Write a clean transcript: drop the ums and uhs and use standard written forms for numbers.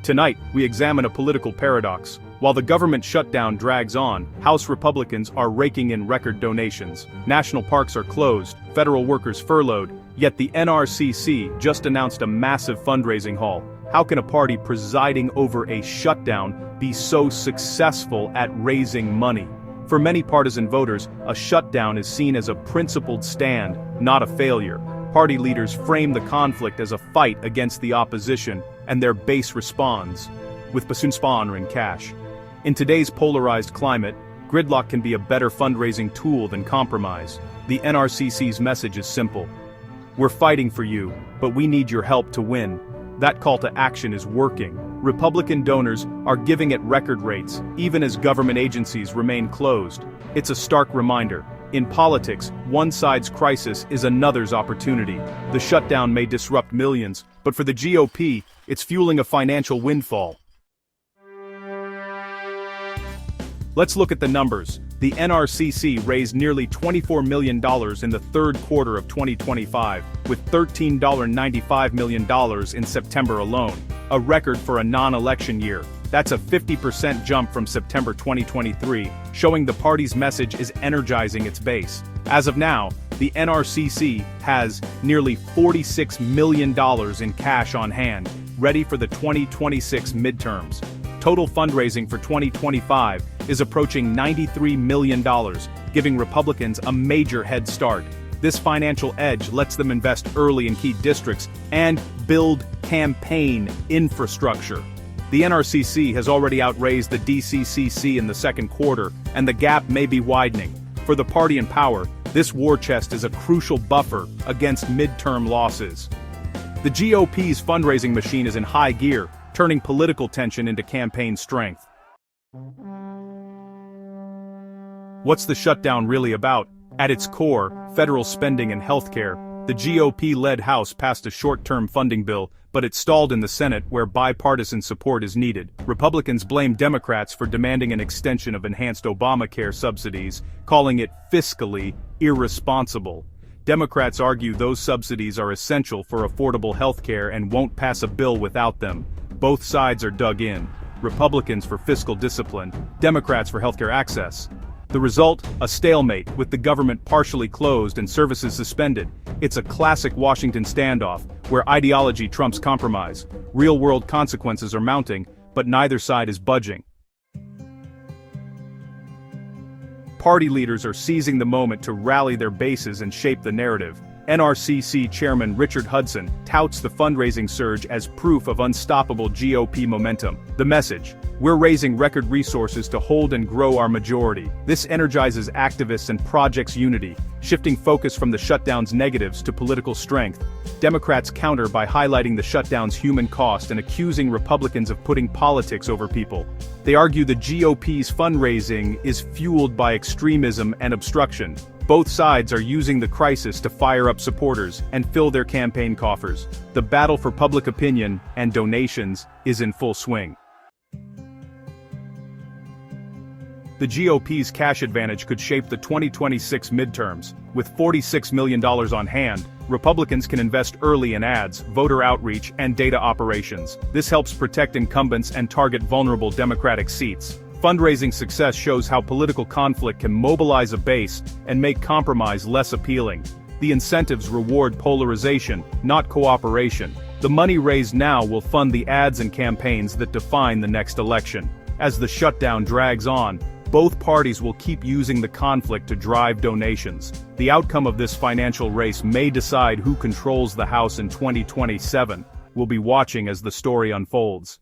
Tonight, we examine a political paradox. While the government shutdown drags on, House Republicans are raking in record donations. National parks are closed, federal workers furloughed, yet the NRCC just announced a massive fundraising haul. How can a party presiding over a shutdown be so successful at raising money? For many partisan voters, a shutdown is seen as a principled stand, not a failure. Party leaders frame the conflict as a fight against the opposition, and their base responds with pasunspon in cash. In today's polarized climate, gridlock can be a better fundraising tool than compromise. The NRCC's message is simple. We're fighting for you, but we need your help to win. That call to action is working. Republican donors are giving at record rates, even as government agencies remain closed. It's a stark reminder. In politics, one side's crisis is another's opportunity. The shutdown may disrupt millions, but for the GOP, it's fueling a financial windfall. Let's look at the numbers. The NRCC raised nearly $24 million in the third quarter of 2025, with $13.95 million in September alone, a record for a non-election year. That's a 50% jump from September 2023, showing the party's message is energizing its base. As of now, the NRCC has nearly $46 million in cash on hand, ready for the 2026 midterms. Total fundraising for 2025 is approaching $93 million, giving Republicans a major head start. This financial edge lets them invest early in key districts and build campaign infrastructure. The NRCC has already outraised the DCCC in the second quarter, and the gap may be widening. For the party in power, this war chest is a crucial buffer against midterm losses. The GOP's fundraising machine is in high gear, turning political tension into campaign strength. What's the shutdown really about? At its core, federal spending and healthcare. The GOP-led House passed a short-term funding bill, but it stalled in the Senate where bipartisan support is needed. Republicans blame Democrats for demanding an extension of enhanced Obamacare subsidies, calling it fiscally irresponsible. Democrats argue those subsidies are essential for affordable healthcare and won't pass a bill without them. Both sides are dug in. Republicans for fiscal discipline, Democrats for healthcare access. The result, a stalemate, with the government partially closed and services suspended. It's a classic Washington standoff, where ideology trumps compromise. Real-world consequences are mounting, but neither side is budging. Party leaders are seizing the moment to rally their bases and shape the narrative. NRCC Chairman Richard Hudson touts the fundraising surge as proof of unstoppable GOP momentum. The message: we're raising record resources to hold and grow our majority. This energizes activists and projects unity, shifting focus from the shutdown's negatives to political strength. Democrats counter by highlighting the shutdown's human cost and accusing Republicans of putting politics over people. They argue the GOP's fundraising is fueled by extremism and obstruction. Both sides are using the crisis to fire up supporters and fill their campaign coffers. The battle for public opinion and donations is in full swing. The GOP's cash advantage could shape the 2026 midterms. With $46 million on hand, Republicans can invest early in ads, voter outreach, and data operations. This helps protect incumbents and target vulnerable Democratic seats. Fundraising success shows how political conflict can mobilize a base and make compromise less appealing. The incentives reward polarization, not cooperation. The money raised now will fund the ads and campaigns that define the next election. As the shutdown drags on, both parties will keep using the conflict to drive donations. The outcome of this financial race may decide who controls the House in 2027. We'll be watching as the story unfolds.